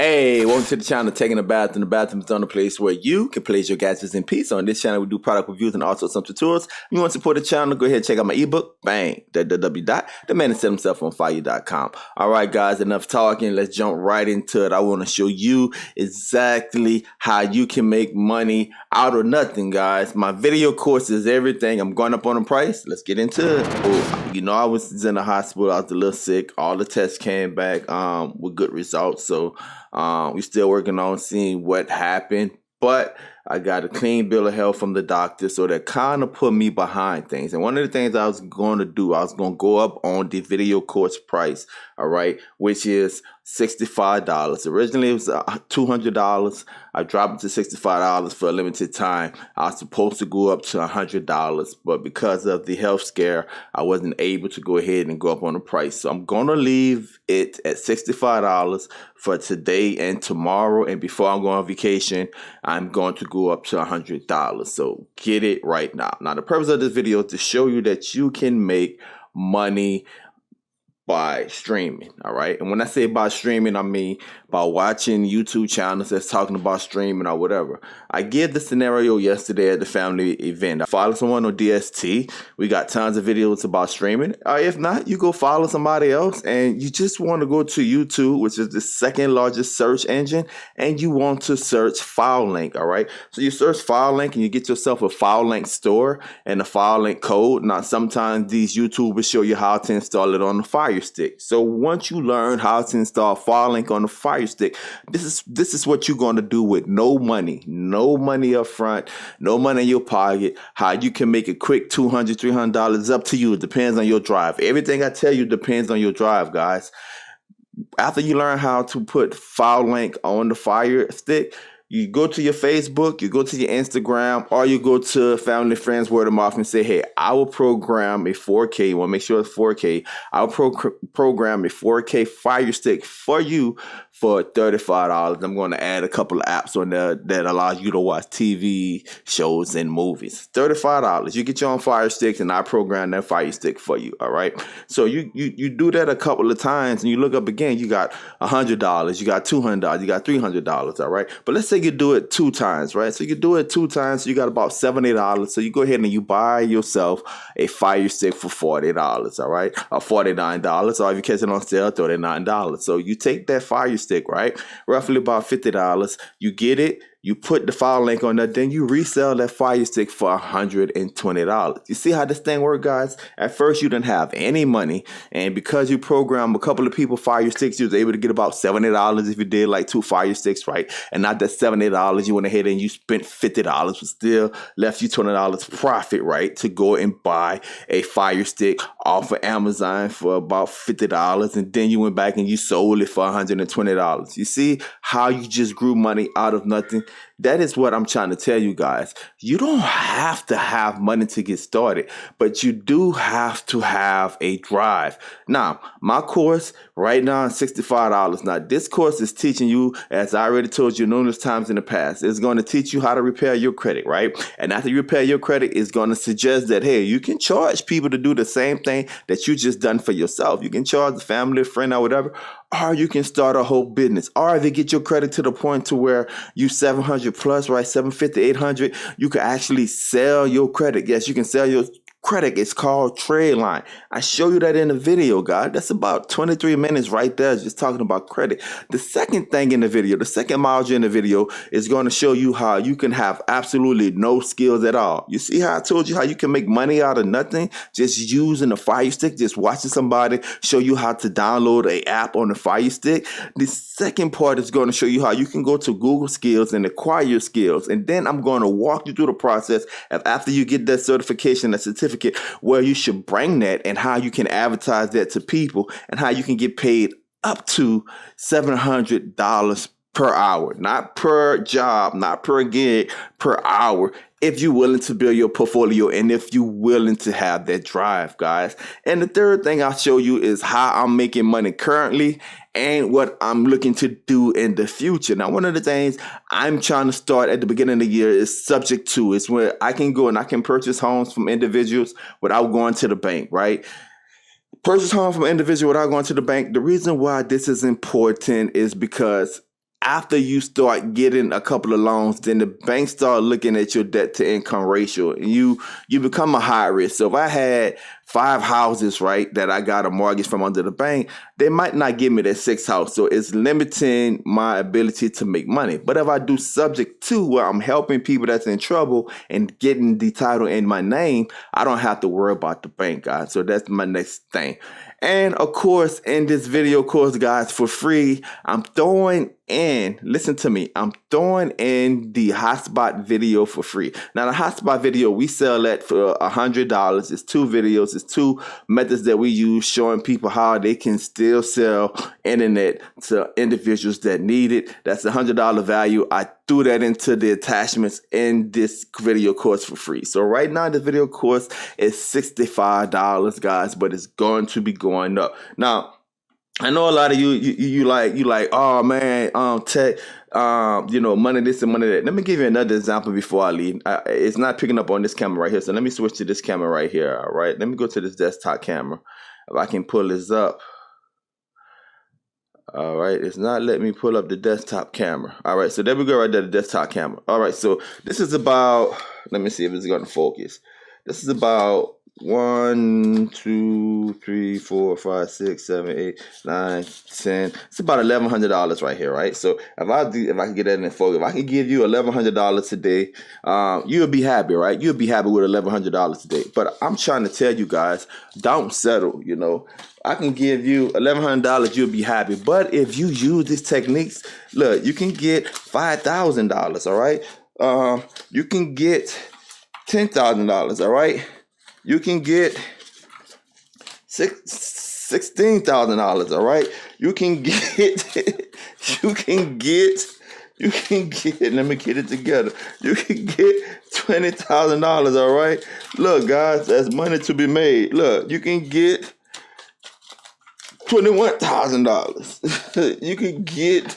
Hey, welcome to the channel, Taking a Bath, and the bathroom is the only place where you can place your gadgets in peace. On this channel, we do product reviews and also some tutorials. If you want to support the channel, go ahead and check out my ebook, bang, www.themanwhosetthemselffonfire.com. All right, guys, enough talking. Let's jump right into it. I want to show you exactly how you can make money out of nothing, guys. My video course is everything. I'm going up on the price. Let's get into it. Oh, you know, I was in the hospital. I was a little sick. All the tests came back with good results. So we're still working on seeing what happened, but I got a clean bill of health from the doctor, so that kind of put me behind things. And one of the things I was going to do, I was going to go up on the video course price, all right, which is $65. Originally, it was $200. I dropped it to $65 for a limited time. I was supposed to go up to $100, but because of the health scare, I wasn't able to go ahead and go up on the price. So I'm going to leave it at $65 for today and tomorrow. And before I'm going on vacation, I'm going to go up to $100. So get it right now. Now, the purpose of this video is to show you that you can make money by streaming, all right? And when I say by streaming, I mean by watching YouTube channels that's talking about streaming or whatever. I gave the scenario yesterday at the family event. I follow someone on DST. We got tons of videos about streaming. Or if not, you go follow somebody else and you just want to go to YouTube, which is the second largest search engine, and you want to search file link, all right? So you search file link and you get yourself a file link store and a file link code. Now, sometimes these YouTubers show you how to install it on the Fire Stick. So once you learn how to install Fire Link on the Fire Stick, this is what you're going to do with no money up front, no money in your pocket. How you can make a quick $200, $300 is up to you. It depends on your drive. Everything I tell you depends on your drive, guys. After you learn how to put Fire Link on the Fire Stick, you go to your Facebook, you go to your Instagram, or you go to family, friends, word of mouth and say, hey, I will program a 4K. You want to make sure it's 4K. I'll program a 4K Fire Stick for you for $35. I'm going to add a couple of apps on there that allows you to watch TV shows and movies. $35. You get your own Fire Sticks and I program that Fire Stick for you, all right? So you do that a couple of times and you look up again, you got $100, you got $200, you got $300, all right? But let's say you do it 2 times, right? So you do it 2 times, so you got about $70. So you go ahead and you buy yourself a Fire Stick for $40, all right? Or $49, or if you catch it on sale, $39. So you take that Fire Stick, right? Roughly about $50. You get it. You put the file link on there, then you resell that Fire Stick for $120. You see how this thing works, guys? At first, you didn't have any money, and because you program a couple of people Fire Sticks, you was able to get about $70 if you did like 2 Fire Sticks, right? And not that $70, you went ahead and you spent $50, but still left you $20 profit, right? To go and buy a Fire Stick off of Amazon for about $50, and then you went back and you sold it for $120. You see how you just grew money out of nothing? That is what I'm trying to tell you guys. You don't have to have money to get started, but you do have to have a drive. Now, my course right now is $65. Now, this course is teaching you, as I already told you numerous times in the past, it's going to teach you how to repair your credit, right? And after you repair your credit, it's going to suggest that, hey, you can charge people to do the same thing that you just done for yourself. You can charge a family, a friend, or whatever, or you can start a whole business. Or if you get your credit to the point to where you 700 plus, right, 750, 800, you can actually sell your credit. Yes, you can sell your credit. It's called trade line. I show you that in the video, guys. That's about 23 minutes right there just talking about credit. The second thing in the video, the second module in the video is going to show you how you can have absolutely no skills at all. You see how I told you how you can make money out of nothing just using a Fire Stick, just watching somebody show you how to download an app on the Fire Stick. The second part is going to show you how you can go to Google Skills and acquire skills. And then I'm going to walk you through the process of after you get that certification, that certificate, where you should bring that and how you can advertise that to people and how you can get paid up to $700 per hour, not per job, not per gig, per hour, if you're willing to build your portfolio and if you're willing to have that drive, guys. And the third thing I'll show you is how I'm making money currently and what I'm looking to do in the future. Now, one of the things I'm trying to start at the beginning of the year is subject to. It's where I can go and I can purchase homes from individuals without going to the bank, right? Purchase home from individual without going to the bank. The reason why this is important is because after you start getting a couple of loans, then the bank start looking at your debt to income ratio, and you become a high risk. So if I had 5 houses, right, that I got a mortgage from under the bank, they might not give me that 6th house. So it's limiting my ability to make money. But if I do subject to, where I'm helping people that's in trouble and getting the title in my name, I don't have to worry about the bank, guys. So that's my next thing. And of course, in this video course, guys, for free, I'm throwing in, listen to me, I'm throwing in the hotspot video for free. Now, the hotspot video, we sell that for $100. It's 2 videos. It's 2 methods that we use showing people how they can still sell internet to individuals that need it. That's a $100 value. I threw that into the attachments in this video course for free. So right now, the video course is $65, guys, but it's going to be going up. Now, I know a lot of you like, oh man, tech, money this and money that. Let me give you another example before I leave. It's not picking up on this camera right here, so let me switch to this camera right here. All right, let me go to this desktop camera. If I can pull this up. All right, it's not letting me pull up the desktop camera. All right, so there we go right there, the desktop camera. All right, so this is about, let me see if it's going to focus. This is about 1, 2, 3, 4, 5, 6, 7, 8, 9, 10. It's about $1,100 right here, right? So if I can get that in focus, if I can give you $1,100 today, you'll be happy, right? You'll be happy with $1,100 today. But I'm trying to tell you guys, don't settle. I can give you $1,100, you'll be happy. But if you use these techniques, look, you can get $5,000, all right? You can get $10,000, all right? You can get $16,000, all right? You can get, let me get it together. You can get $20,000, all right? Look, guys, that's money to be made. Look, you can get $21,000. You can get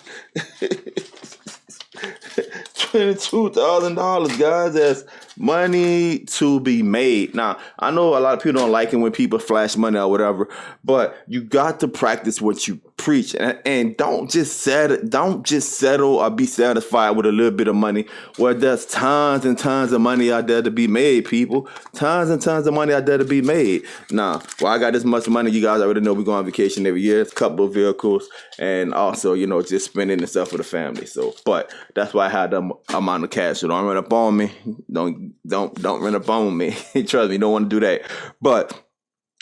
$22,000, guys. That's money to be made. Now, I know a lot of people don't like it when people flash money or whatever, but you got to practice what you preach, and don't just settle or be satisfied with a little bit of money. Where there's tons and tons of money out there to be made, people. Tons and tons of money out there to be made. Now, well, I got this much money. You guys already know we go on vacation every year. It's a couple of vehicles, and also, just spending and stuff for the family. So, but that's why I had the amount of cash. So don't run up on me. Don't run up on me. Trust me, you don't want to do that. But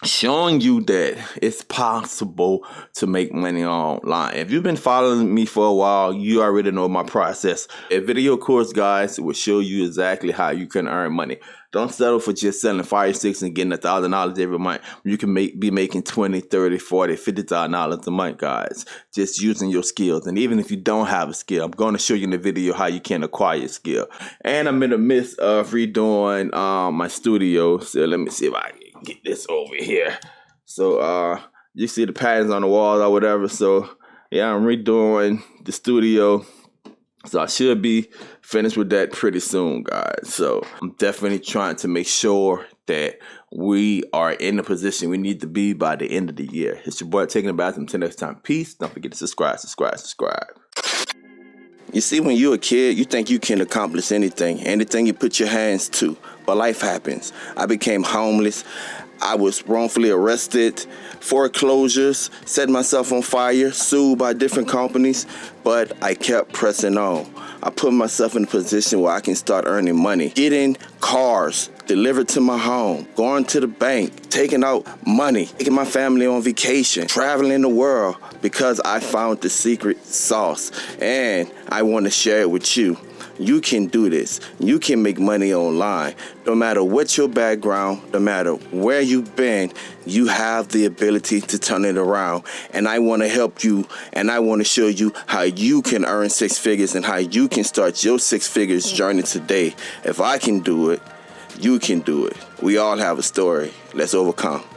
showing you that it's possible to make money online. If you've been following me for a while, you already know my process. A video course, guys, will show you exactly how you can earn money. Don't settle for just selling fire sticks and getting $1,000 every month. You can be making $20, $30, $40, $50,000 a month, guys, just using your skills. And even if you don't have a skill, I'm going to show you in the video how you can acquire a skill. And I'm in the midst of redoing my studio. So let me see if I can get this over here. So you see the patterns on the wall or whatever. So yeah, I'm redoing the studio. So I should be finished with that pretty soon, guys. So I'm definitely trying to make sure that we are in the position we need to be by the end of the year. It's your boy Taking a Bath. Until next time, peace. Don't forget to subscribe. You see, when you're a kid, you think you can accomplish anything you put your hands to. But life happens. I became homeless. I was wrongfully arrested, foreclosures, set myself on fire, sued by different companies, but I kept pressing on. I put myself in a position where I can start earning money, getting cars delivered to my home, going to the bank, taking out money, taking my family on vacation, traveling the world because I found the secret sauce and I want to share it with you. You can do this. You can make money online. No matter what your background, no matter where you've been, you have the ability to turn it around. And I want to help you, and I want to show you how you can earn 6 figures and how you can start your 6 figures journey today. If I can do it, you can do it. We all have a story. Let's overcome.